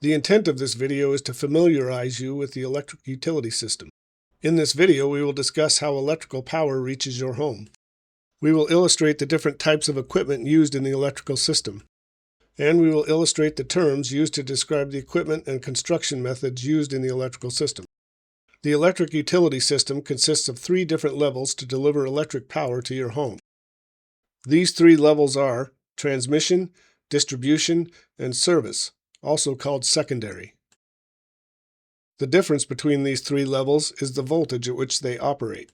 The intent of this video is to familiarize you with the electric utility system. In this video, we will discuss how electrical power reaches your home. We will illustrate the different types of equipment used in the electrical system. And we will illustrate the terms used to describe the equipment and construction methods used in the electrical system. The electric utility system consists of 3 different levels to deliver electric power to your home. These 3 levels are transmission, distribution, and service, also called secondary. The difference between these 3 levels is the voltage at which they operate.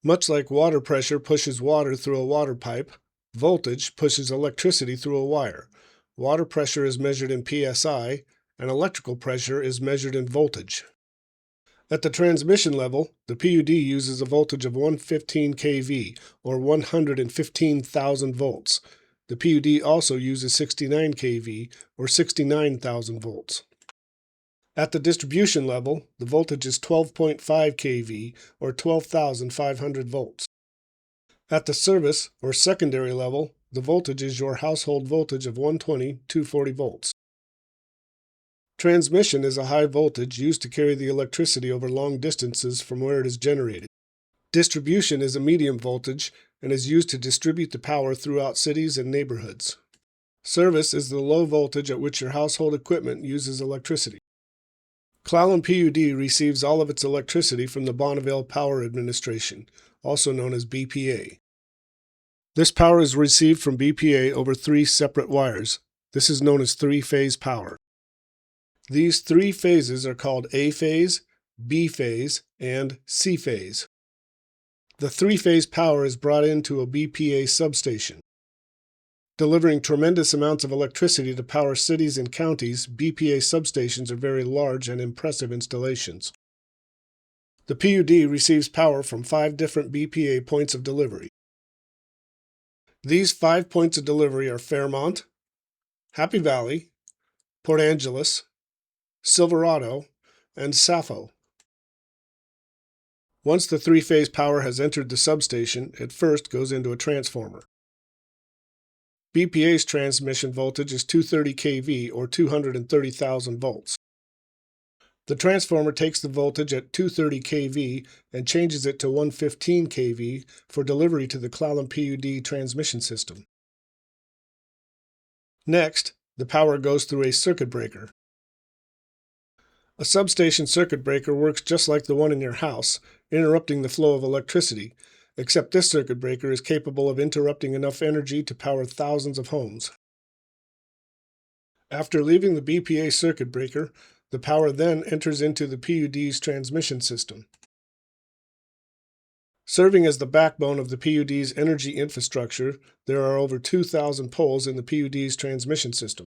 Much like water pressure pushes water through a water pipe, voltage pushes electricity through a wire. Water pressure is measured in psi, and electrical pressure is measured in voltage. At the transmission level, the PUD uses a voltage of 115 kV, or 115,000 volts. The PUD also uses 69 kV, or 69,000 volts. At the distribution level, the voltage is 12.5 kV, or 12,500 volts. At the service, or secondary level, the voltage is your household voltage of 120/240 volts. Transmission is a high voltage used to carry the electricity over long distances from where it is generated. Distribution is a medium voltage and is used to distribute the power throughout cities and neighborhoods. Service is the low voltage at which your household equipment uses electricity. Clallam PUD receives all of its electricity from the Bonneville Power Administration, also known as BPA. This power is received from BPA over 3 separate wires. This is known as 3-phase power. These 3 phases are called A phase, B phase, and C phase. The 3-phase power is brought into a BPA substation. Delivering tremendous amounts of electricity to power cities and counties, BPA substations are very large and impressive installations. The PUD receives power from 5 different BPA points of delivery. These 5 points of delivery are Fairmont, Happy Valley, Port Angeles, Silverado, and Sappho. Once the 3-phase power has entered the substation, it first goes into a transformer. BPA's transmission voltage is 230 kV, or 230,000 volts. The transformer takes the voltage at 230 kV and changes it to 115 kV for delivery to the Clallam PUD transmission system. Next, the power goes through a circuit breaker. A substation circuit breaker works just like the one in your house, interrupting the flow of electricity, except this circuit breaker is capable of interrupting enough energy to power thousands of homes. After leaving the BPA circuit breaker, the power then enters into the PUD's transmission system. Serving as the backbone of the PUD's energy infrastructure, there are over 2,000 poles in the PUD's transmission system.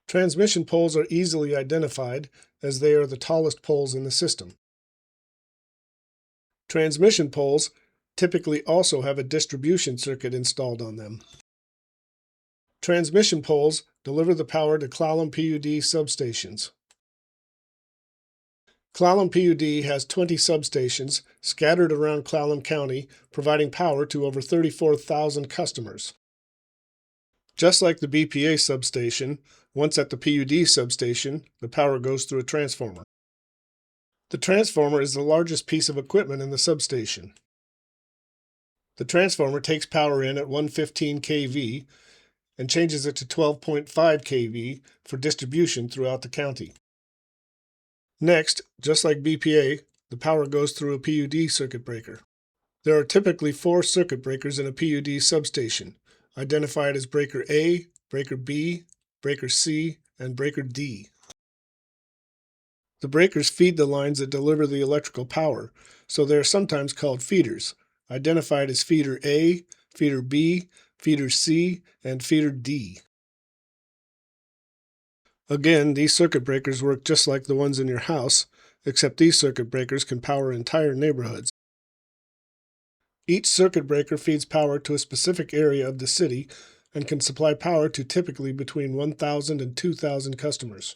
Transmission poles are easily identified as they are the tallest poles in the system. Transmission poles typically also have a distribution circuit installed on them. Transmission poles deliver the power to Clallam PUD substations. Clallam PUD has 20 substations scattered around Clallam County, providing power to over 34,000 customers. Just like the BPA substation, once at the PUD substation, the power goes through a transformer. The transformer is the largest piece of equipment in the substation. The transformer takes power in at 115 kV and changes it to 12.5 kV for distribution throughout the county. Next, just like BPA, the power goes through a PUD circuit breaker. There are typically 4 circuit breakers in a PUD substation, identified as breaker A, breaker B, breaker C, and breaker D. The breakers feed the lines that deliver the electrical power, so they are sometimes called feeders, identified as feeder A, feeder B, feeder C, and feeder D. Again, these circuit breakers work just like the ones in your house, except these circuit breakers can power entire neighborhoods. Each circuit breaker feeds power to a specific area of the city and can supply power to typically between 1,000 and 2,000 customers.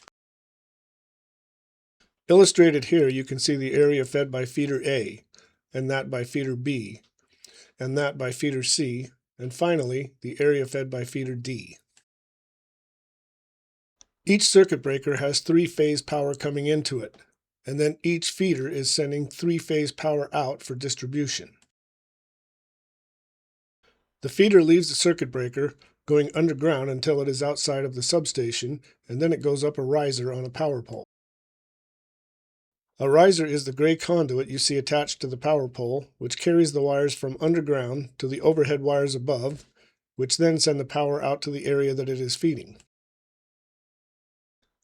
Illustrated here, you can see the area fed by feeder A, and that by feeder B, and that by feeder C, and finally, the area fed by feeder D. Each circuit breaker has three-phase power coming into it, and then each feeder is sending three-phase power out for distribution. The feeder leaves the circuit breaker, going underground until it is outside of the substation, and then it goes up a riser on a power pole. A riser is the gray conduit you see attached to the power pole, which carries the wires from underground to the overhead wires above, which then send the power out to the area that it is feeding.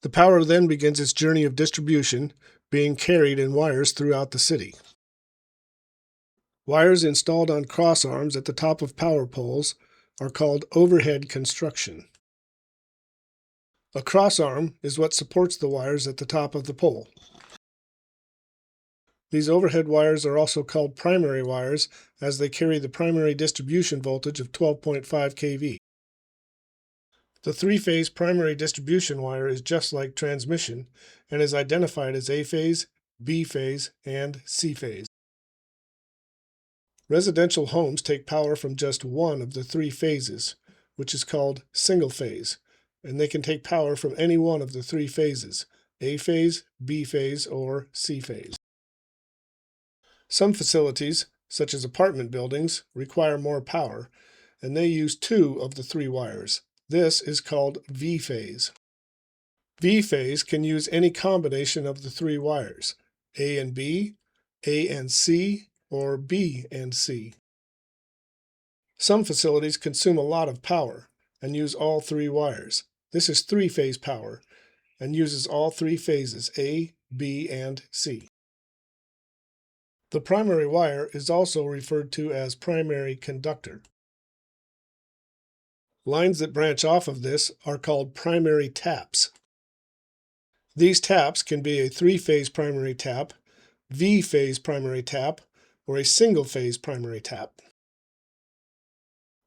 The power then begins its journey of distribution, being carried in wires throughout the city. Wires installed on cross arms at the top of power poles are called overhead construction. A cross arm is what supports the wires at the top of the pole. These overhead wires are also called primary wires, as they carry the primary distribution voltage of 12.5 kV. The three-phase primary distribution wire is just like transmission and is identified as A phase, B phase, and C phase. Residential homes take power from just one of the three phases, which is called single phase, and they can take power from any one of the three phases, A phase, B phase, or C phase. Some facilities, such as apartment buildings, require more power, and they use two of the three wires. This is called V phase. V phase can use any combination of the three wires, A and B, A and C, or B and C. Some facilities consume a lot of power and use all three wires. This is three-phase power and uses all three phases, A, B, and C. The primary wire is also referred to as primary conductor. Lines that branch off of this are called primary taps. These taps can be a three-phase primary tap, V-phase primary tap, or a single-phase primary tap.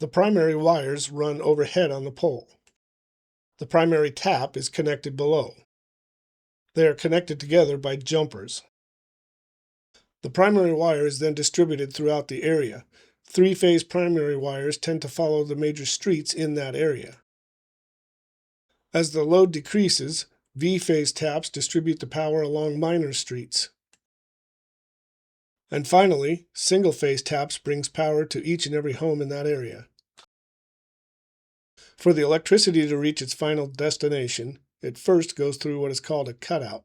The primary wires run overhead on the pole. The primary tap is connected below. They are connected together by jumpers. The primary wire is then distributed throughout the area. Three-phase primary wires tend to follow the major streets in that area. As the load decreases, V-phase taps distribute the power along minor streets. And finally, single-phase taps brings power to each and every home in that area. For the electricity to reach its final destination, it first goes through what is called a cutout.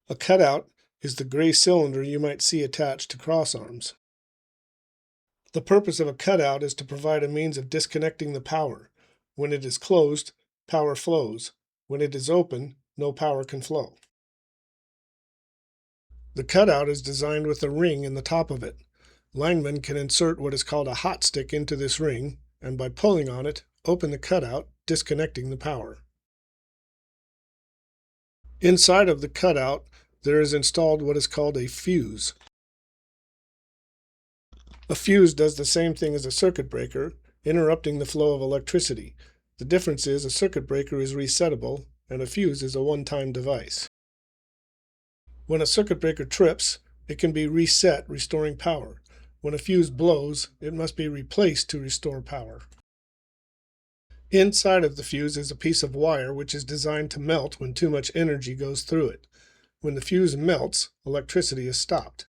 A cutout is the gray cylinder you might see attached to cross arms. The purpose of a cutout is to provide a means of disconnecting the power. When it is closed, power flows. When it is open, no power can flow. The cutout is designed with a ring in the top of it. Linemen can insert what is called a hot stick into this ring, and by pulling on it, open the cutout, disconnecting the power. Inside of the cutout, there is installed what is called a fuse. A fuse does the same thing as a circuit breaker, interrupting the flow of electricity. The difference is a circuit breaker is resettable, and a fuse is a one-time device. When a circuit breaker trips, it can be reset, restoring power. When a fuse blows, it must be replaced to restore power. Inside of the fuse is a piece of wire which is designed to melt when too much energy goes through it. When the fuse melts, electricity is stopped.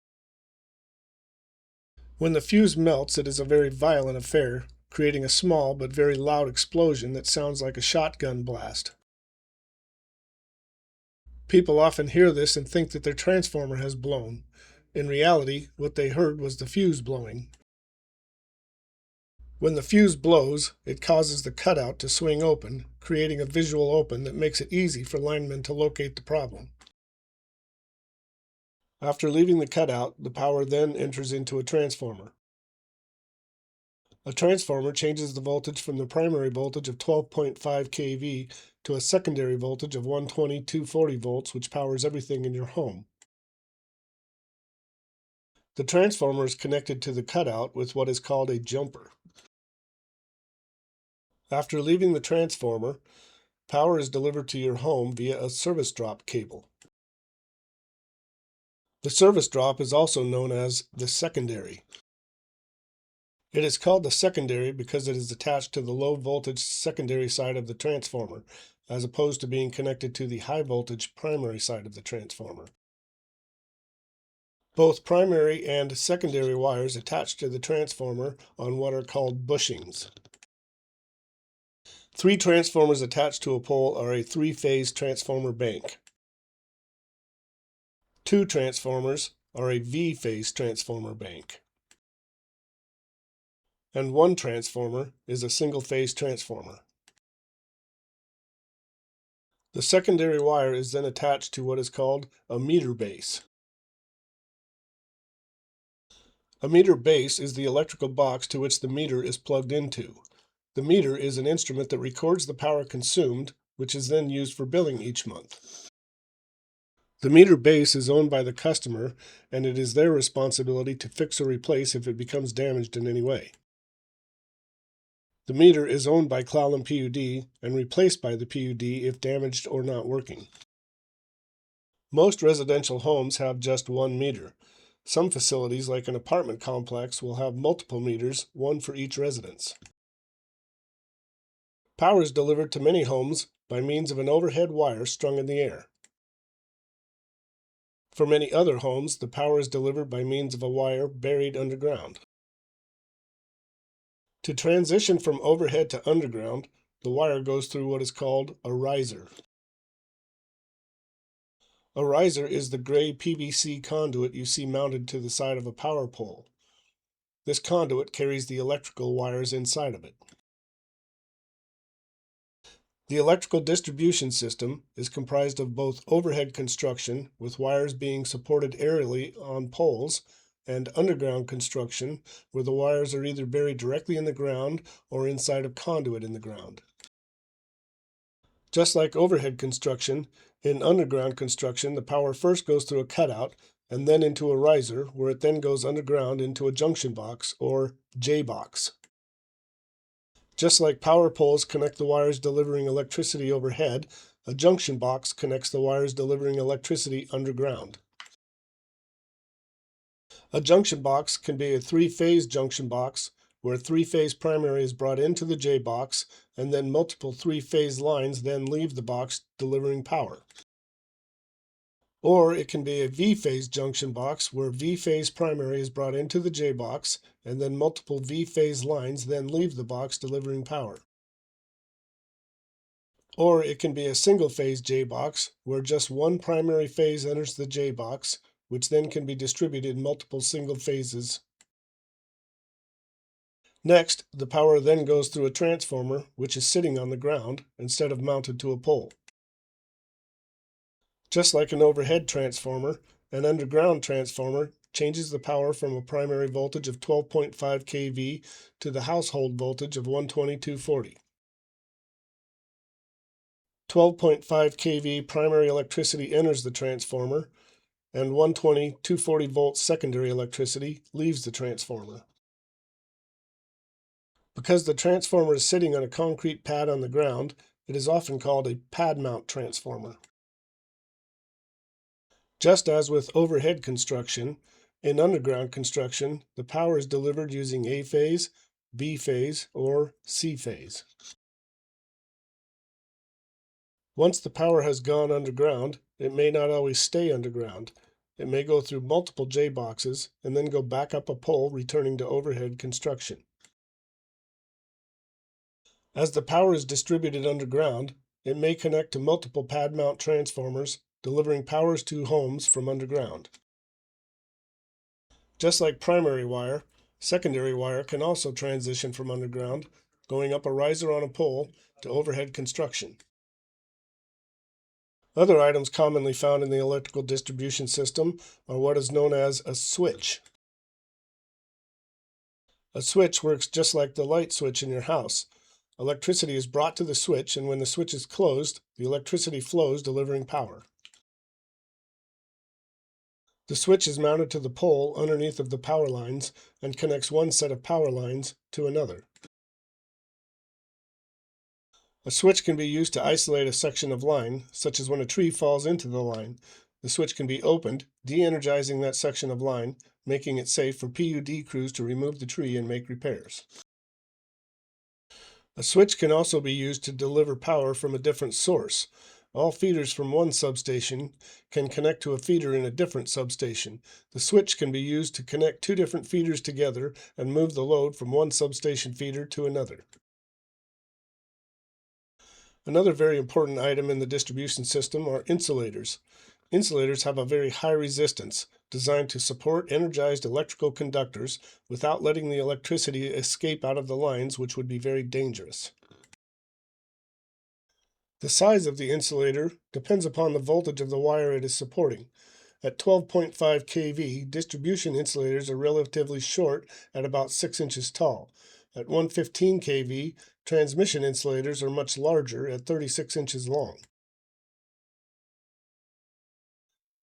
When the fuse melts, it is a very violent affair, creating a small but very loud explosion that sounds like a shotgun blast. People often hear this and think that their transformer has blown. In reality, what they heard was the fuse blowing. When the fuse blows, it causes the cutout to swing open, creating a visual open that makes it easy for linemen to locate the problem. After leaving the cutout, the power then enters into a transformer. A transformer changes the voltage from the primary voltage of 12.5 kV to a secondary voltage of 120/240 volts, which powers everything in your home. The transformer is connected to the cutout with what is called a jumper. After leaving the transformer, power is delivered to your home via a service drop cable. The service drop is also known as the secondary. It is called the secondary because it is attached to the low voltage secondary side of the transformer, as opposed to being connected to the high voltage primary side of the transformer. Both primary and secondary wires attach to the transformer on what are called bushings. 3 transformers attached to a pole are a 3-phase transformer bank. 2 transformers are a V-phase transformer bank. And 1 transformer is a single-phase transformer. The secondary wire is then attached to what is called a meter base. A meter base is the electrical box to which the meter is plugged into. The meter is an instrument that records the power consumed, which is then used for billing each month. The meter base is owned by the customer, and it is their responsibility to fix or replace if it becomes damaged in any way. The meter is owned by Clallam PUD and replaced by the PUD if damaged or not working. Most residential homes have just one meter. Some facilities, like an apartment complex, will have multiple meters, one for each residence. Power is delivered to many homes by means of an overhead wire strung in the air. For many other homes, the power is delivered by means of a wire buried underground. To transition from overhead to underground, the wire goes through what is called a riser. A riser is the gray PVC conduit you see mounted to the side of a power pole. This conduit carries the electrical wires inside of it. The electrical distribution system is comprised of both overhead construction, with wires being supported aerially on poles, and underground construction, where the wires are either buried directly in the ground or inside of conduit in the ground. Just like overhead construction, in underground construction, the power first goes through a cutout and then into a riser, where it then goes underground into a junction box, or J-box. Just like power poles connect the wires delivering electricity overhead, a junction box connects the wires delivering electricity underground. A junction box can be a 3-phase junction box, where 3-phase primary is brought into the J-box, and then multiple 3-phase lines then leave the box delivering power. Or it can be a V-phase junction box, where V-phase primary is brought into the J-box, and then multiple V-phase lines then leave the box delivering power. Or it can be a single-phase J-box, where just one primary phase enters the J-box, which then can be distributed in multiple single phases. Next, the power then goes through a transformer, which is sitting on the ground instead of mounted to a pole. Just like an overhead transformer, an underground transformer changes the power from a primary voltage of 12.5 kV to the household voltage of 120/240. 12.5 kV primary electricity enters the transformer, and 120/240 volts secondary electricity leaves the transformer. Because the transformer is sitting on a concrete pad on the ground, it is often called a pad mount transformer. Just as with overhead construction, in underground construction, the power is delivered using A phase, B phase, or C phase. Once the power has gone underground, it may not always stay underground. It may go through multiple J-boxes and then go back up a pole, returning to overhead construction. As the power is distributed underground, it may connect to multiple pad mount transformers, delivering powers to homes from underground. Just like primary wire, secondary wire can also transition from underground, going up a riser on a pole, to overhead construction. Other items commonly found in the electrical distribution system are what is known as a switch. A switch works just like the light switch in your house. Electricity is brought to the switch, and when the switch is closed, the electricity flows, delivering power. The switch is mounted to the pole underneath of the power lines and connects one set of power lines to another. A switch can be used to isolate a section of line, such as when a tree falls into the line. The switch can be opened, de-energizing that section of line, making it safe for PUD crews to remove the tree and make repairs. A switch can also be used to deliver power from a different source. All feeders from one substation can connect to a feeder in a different substation. The switch can be used to connect two different feeders together and move the load from one substation feeder to another. Another very important item in the distribution system are insulators. Insulators have a very high resistance, designed to support energized electrical conductors without letting the electricity escape out of the lines, which would be very dangerous. The size of the insulator depends upon the voltage of the wire it is supporting. At 12.5 kV, distribution insulators are relatively short at about 6 inches tall. At 115 kV, transmission insulators are much larger at 36 inches long.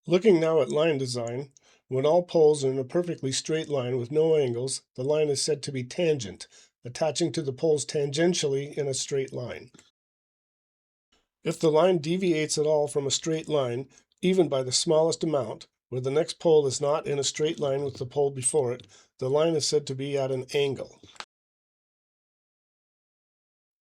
Looking now at line design, when all poles are in a perfectly straight line with no angles, the line is said to be tangent, attaching to the poles tangentially in a straight line. If the line deviates at all from a straight line, even by the smallest amount, where the next pole is not in a straight line with the pole before it, the line is said to be at an angle.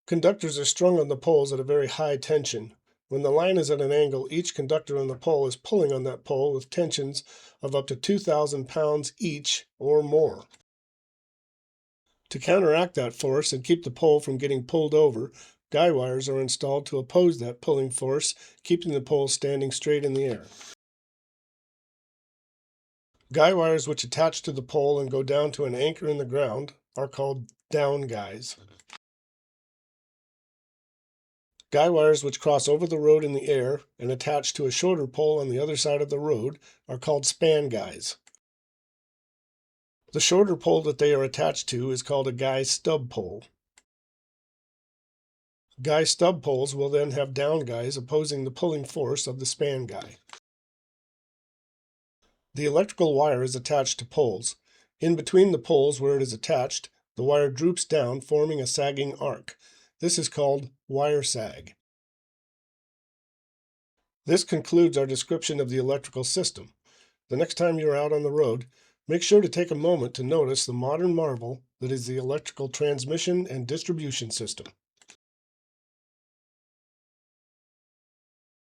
Conductors are strung on the poles at a very high tension. When the line is at an angle, each conductor on the pole is pulling on that pole with tensions of up to 2,000 pounds each or more. To counteract that force and keep the pole from getting pulled over, guy wires are installed to oppose that pulling force, keeping the pole standing straight in the air. Guy wires which attach to the pole and go down to an anchor in the ground are called down guys. Guy wires which cross over the road in the air and attach to a shorter pole on the other side of the road are called span guys. The shorter pole that they are attached to is called a guy stub pole. Guy stub poles will then have down guys opposing the pulling force of the span guy. The electrical wire is attached to poles. In between the poles where it is attached, the wire droops down, forming a sagging arc. This is called wire sag. This concludes our description of the electrical system. The next time you're out on the road, make sure to take a moment to notice the modern marvel that is the electrical transmission and distribution system.